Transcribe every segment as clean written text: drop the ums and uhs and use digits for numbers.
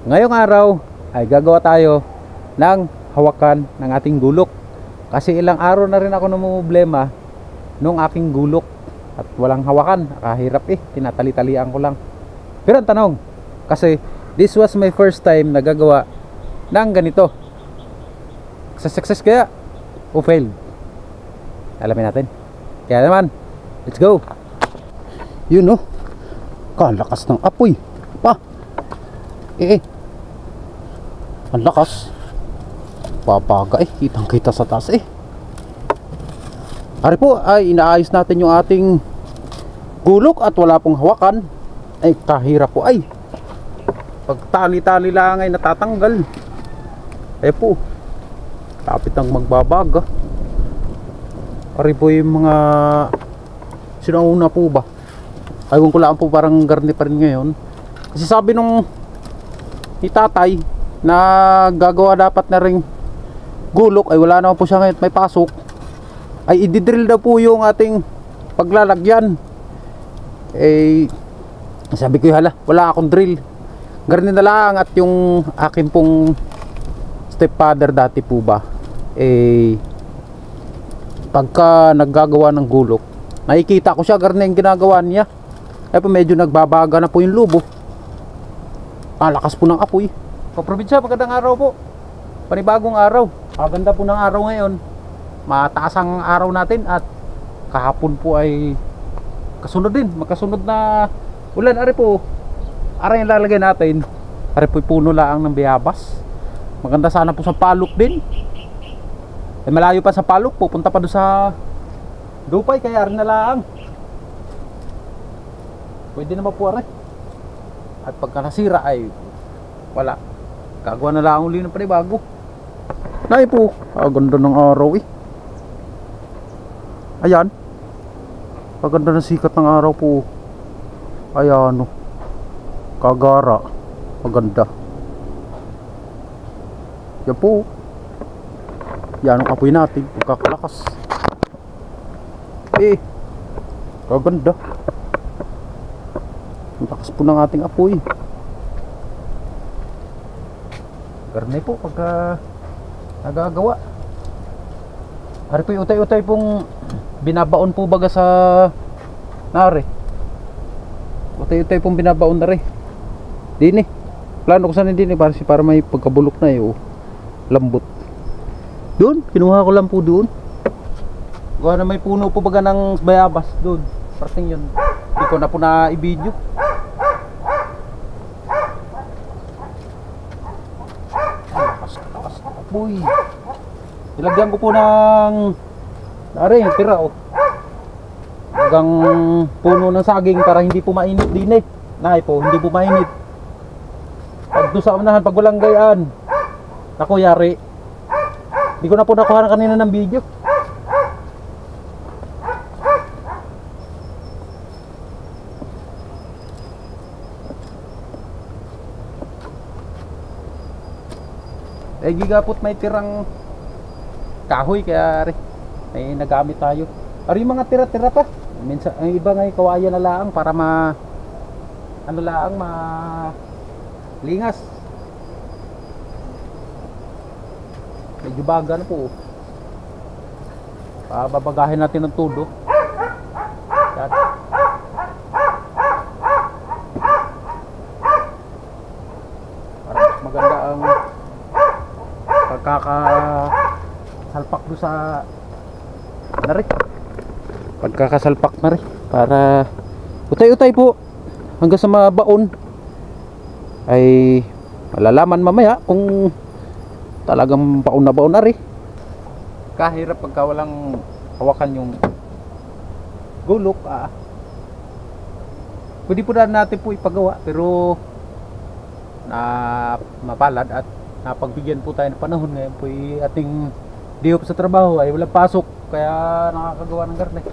Ngayong araw ay gagawa tayo ng hawakan ng ating gulok. Kasi ilang araw na rin ako namumblema nung aking gulok at walang hawakan. Nakahirap tinatali-talian ko lang. Pero ang tanong, kasi this was my first time na gagawa ng ganito. Success kaya o fail? Alamin natin. Kaya naman, let's go. Yun kalakas ng apoy pa. Ang lakas. Papaga kitang kita sa taas Ari po ay inaayos natin yung ating gulok at wala pong hawakan. Ay kahirap po pag tali-tali lang ay natatanggal. Po kapit ang magbabaga. Ari po yung mga sinauna po ba? Aywan ko lang po, parang garni pa rin ngayon. Kasi sabi nung ni tatay na gagawa dapat na ring gulok ay wala naman po siya ngayon, may pasok, ay ididrill daw po yung ating paglalagyan. Sabi ko hala, wala akong drill, garni na lang. At yung akin pong stepfather dati po ba, pagka naggagawa ng gulok, nakikita ko siya garni yung ginagawa niya. Po medyo nagbabaga na po yung lubo. Lakas po ng apoy. Kaprobinsya, magandang araw po. Panibagong araw. Maganda po ng araw ngayon. Mataas ang araw natin at kahapon po ay kasunod din. Magkasunod na ulan. Ari po, ari yung lalagay natin. Ari po puno lang ng bayabas. Maganda sana po sa palok din. Malayo pa sa palok. Pupunta pa doon sa Dupay. Kaya ari na lang. Pwede naman po ari. At pagka nasira ay wala, gagawa na lang uli ng panibago. Nay po, ganda ng araw Ayan, paganda ng sikat ng araw po. Ayan kagara, maganda. Yan po. Yan ang apoy natin, pagkakalakas. Kaganda. Ang lakas po ng ating apoy. Garne po pagka nagagawa. Hari po yung utay-utay pong binabaon po baga sa nare. Utay-utay pong binabaon na rin. Dini, plano ko sana din para may pagkabulok na lambot. Doon, kinuha ko lang po doon. Gawa na may puno po baga ng bayabas doon. Parting yun, hindi ko na po na i-video. Apoy. Ilagyan ko po ng tira hanggang puno ng saging para hindi po mainit din Nay po, hindi po mainit. Pag doon sa unahan, pag walang gayaan, ako yari. Hindi ko na po nakuha kanina ng video. Gigapot may tirang kahoy kaya may nagamit tayo. Yung mga tira-tira pa. Minsan ang iba nga kawayan na lang para lingas. Medyo baga na po. Babagahin natin ng todo. Yan. Para mas maganda ang pagkakasalpak do sa pagkakasalpak na rin para utay-utay po hanggang sa mabaon. Ay malalaman mamaya kung talagang baon na baon na rin. Kahirap pagka walang hawakan yung gulok. Pwede po na natin po ipagawa pero na mapalad at napagbigyan po tayo ng panahon. Ngayon po ating day off sa trabaho ay walang pasok kaya nakakagawa ng garne.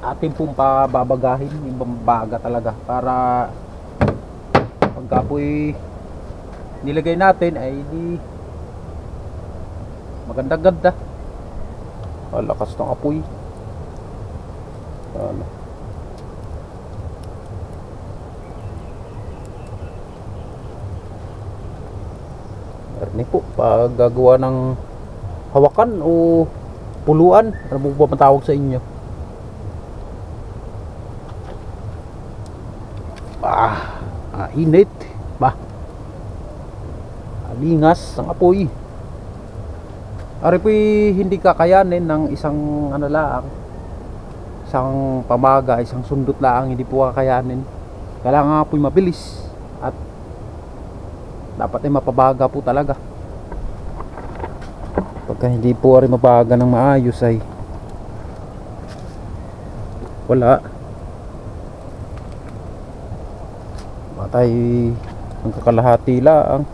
Atin pong pababagahin yung baga talaga para pagka po'y nilagay natin ay di maganda-ganda. Lakas ng apoy. Meron po pag gagawa ng hawakan o puluan, ano po ba matawag sa inyo? Init ba? Lingas ang apoy. Ari po hindi kakayanin ng isang ano laang, isang pamaga, isang sundot laang, hindi po kakayanin. Kailangan nga po mabilis at dapat ay mapabaga po talaga. Pagka hindi po ari mabaga ng maayos ay wala. Matay ang kakalahati lang.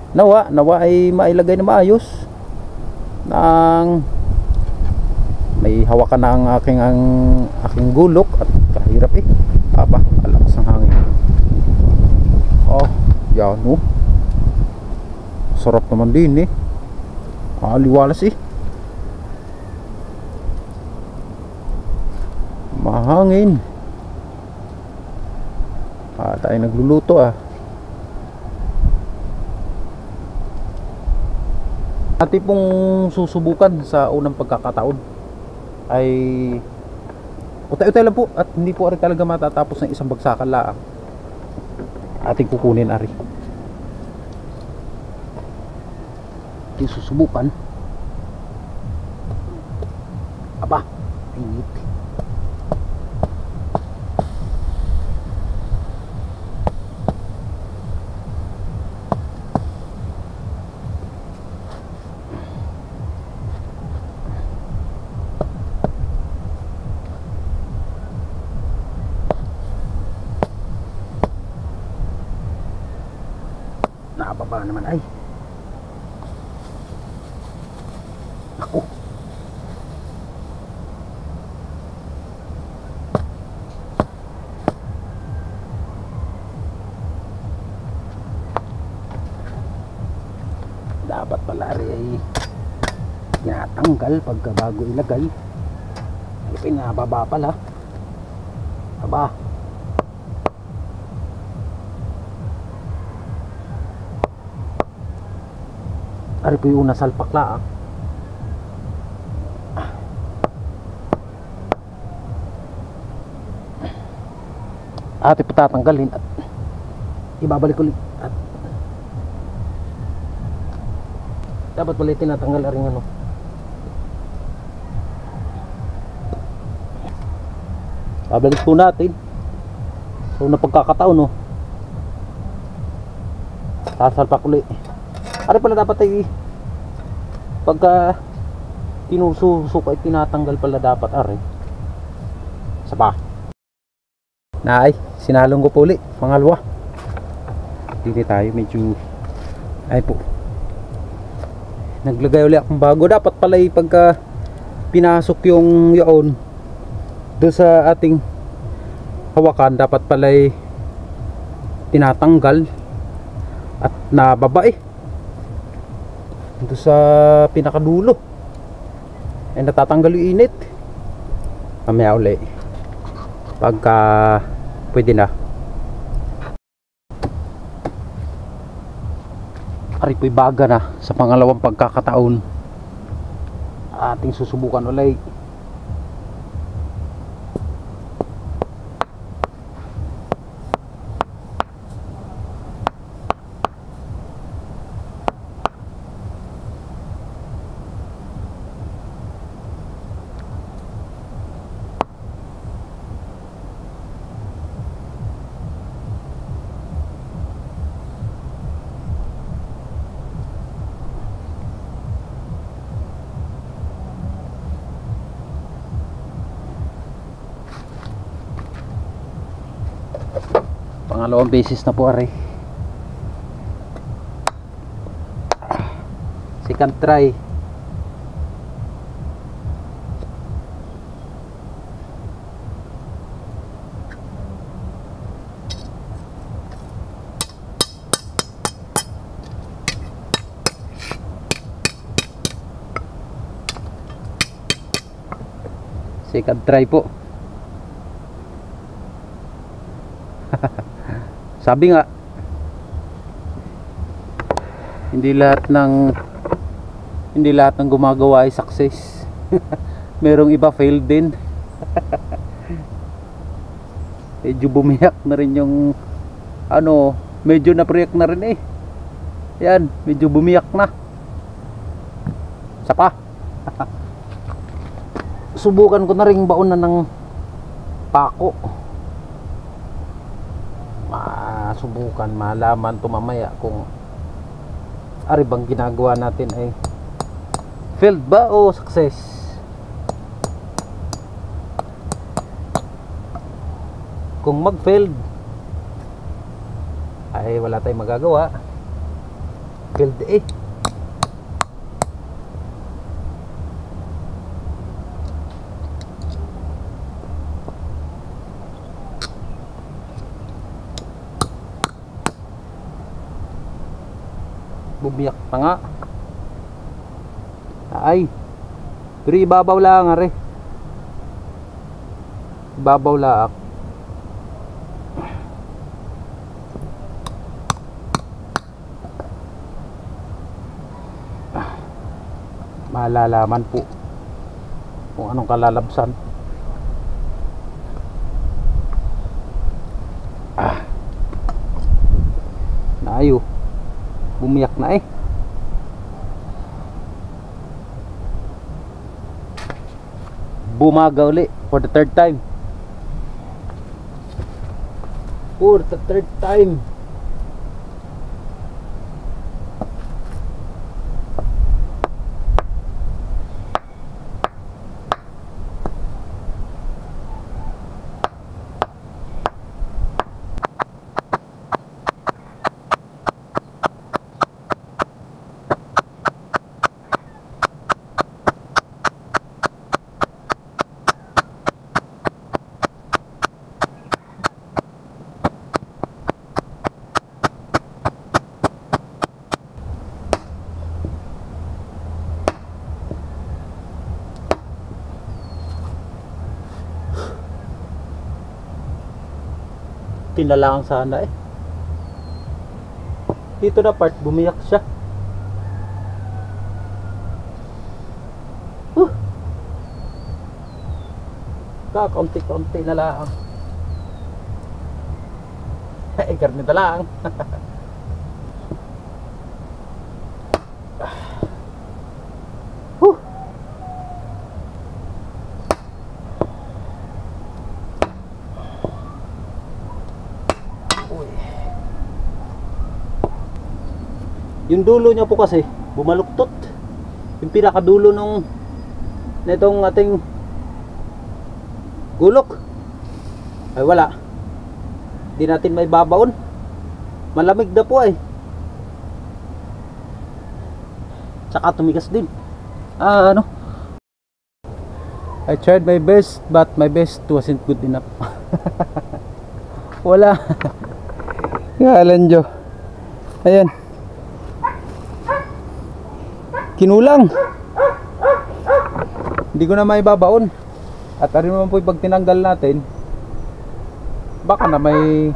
Nawa ay mailagay na maayos nang may hawakan na ang aking gulok at kahirap alakas ang hangin. Yan sarap naman din liwalas mahangin. Tayo nagluluto Ating pong susubukan sa unang pagkakataon ay utay-utay lang po at hindi po ari talaga matatapos ng isang bagsakan laang. Ating kukunin ari. Ating susubukan. Init. Nakababa naman ay. Ako. Dapat pala ay tinatanggal pagka bago ilagay. Ay pinababa pala. Ari po yung una salpak laang. Ate po tatanggalin at ibabalik ulit at dapat pala tinatanggal aring babalik po natin so na pagkakataon sasalpak ulit. Ari pala dapat ay pagka tinususok ay tinatanggal pala dapat ari. Saba. Sinalong ko po ulit. Pangalawa. Dito tayo medyo ay po. Naglagay ulit akong bago. Dapat pala ay pagka pinasok yung yaon doon sa ating hawakan dapat pala ay tinatanggal at nababa ito sa pinakadulo ay natatanggal yung init. Mamaya uli pagka pwede na. Ari po'y baga na sa pangalawang pagkakataon. Ating susubukan ulit. Pangalawang beses na po ari. Second try. Second try po. Sabi nga, hindi lahat ng gumagawa ay success. Merong iba failed din. Medyo bumiyak na rin yung medyo na-project na rin eh. Yan, medyo bumiyak na. Isa pa. Subukan ko na rin baon na ng pako. Subukan, malaman to mamaya kung ari bang ginagawa natin ay failed ba o success. Kung mag-failed ay wala tayong magagawa. Failed eh. Bumiyak pa nga. Ay, pero ibabaw lang are. Ibabaw laak. Malalaman po kung anong kalalabsan. Naayo, bumiyak na eh. Bumaga uli for the third time. For the third time. Tinalangan sana eh. Dito na part bumiyak siya. Kaunti-kaunti na lang. Karne na lang. Yung dulo niya po kasi bumaluktot. Yung pinakadulo nitong ating gulok ay wala. Hindi natin may babaon. Malamig na po ay. Tsaka tumigas din. I tried my best but my best wasn't good enough. Wala. Galan Jo. Ayan. Kinulang. Hindi ko na may babaon. At ari naman po pag tinanggal natin, baka na may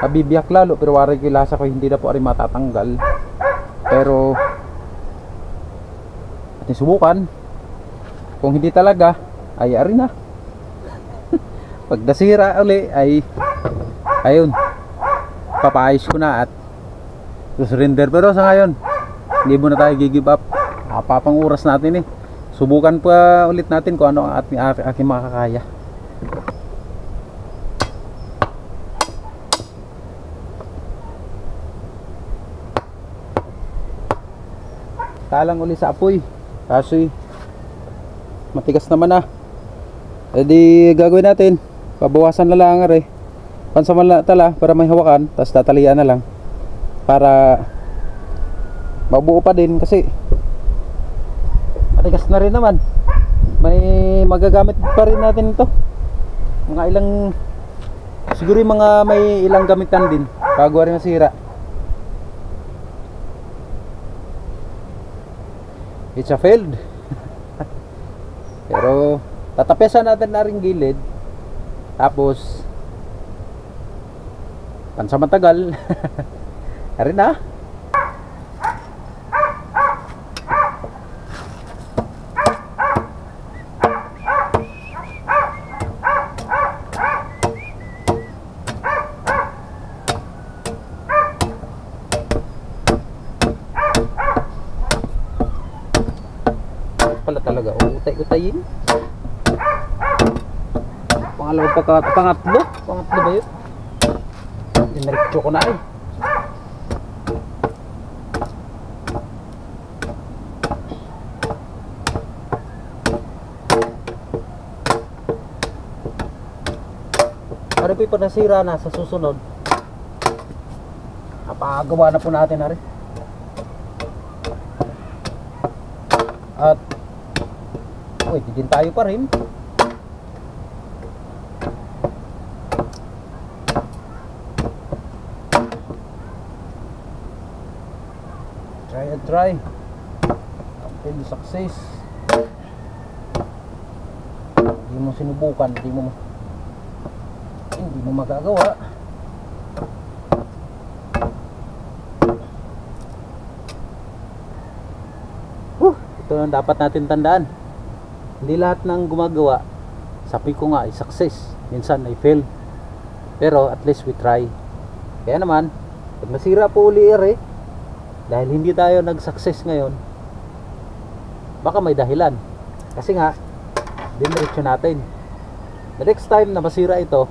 mabibiyak lalo. Pero wari kilasa ko hindi na po ari matatanggal. Pero atin subukan. Kung hindi talaga ay ari na. Pag nasira uli ay ayun, papaayos ko na at surrender. Pero sa ngayon hindi mo na tayo give up. Papang oras natin eh. Subukan pa ulit natin kung ano ang aking makakaya. Talang ulit sa apoy. Kasi matigas naman na. E di gagawin natin, pabawasan na lang are. Pansamantala para may hawakan, tapos tatalian na lang para mabuo pa din kasi matigas na rin naman. May magagamit pa rin natin ito. Mga ilang, siguro yung mga may ilang gamitan din bago rin masira. It's a failed. Pero Tatapesan natin na ring gilid. Tapos pansamatagal. Ari na. Pala talaga, utay-utayin. Pangatlo ba yun? Diniretso ko na eh. Ano po nasira na sa susunod? Napagawa na po natin na rin. At pwede din tayo pa rin. Try until success. Hindi mo sinubukan, hindi mo magagawa. Ito ang dapat natin tandaan. Hindi lahat ng gumagawa, sabi ko nga ay success, minsan ay failed. Pero at least we try. Kaya naman, pag nasira po uli dahil hindi tayo nag-success ngayon, baka may dahilan. Kasi nga, diniretso natin. The next time na masira ito,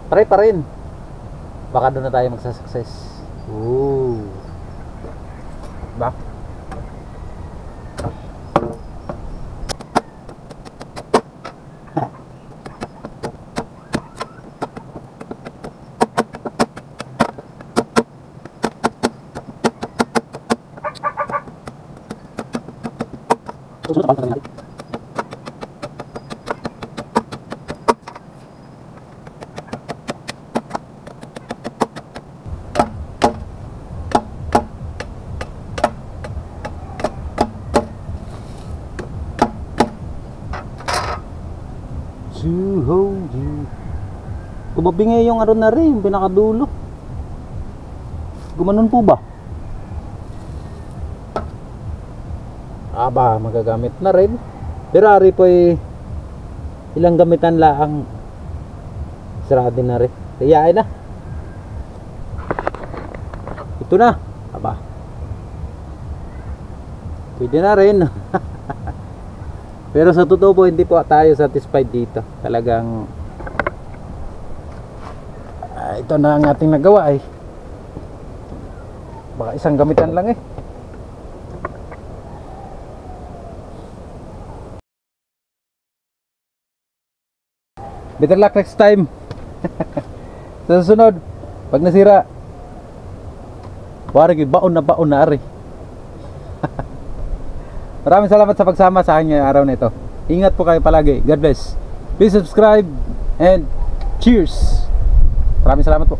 try pa rin. Baka doon na tayo magsa-success. Ooh. Ba? To hold you. Kumabingay yung aron na rin, yung pinakadulo. Gumanon po ba? Aba, magagamit na rin. Ferrari po ilang gamitan lang. Sarado na rin. Kaya na. Ito na. Aba. Pwede na rin. Pero sa totoo po, hindi po tayo satisfied dito. Talagang ito na ang ating nagawa baka isang gamitan lang Better luck next time. Sa susunod, pag nasira, wari baon na ari. Maraming salamat sa pagsama sa akin ngayong araw na ito. Ingat po kayo palagi. God bless. Please subscribe and cheers. Maraming salamat po.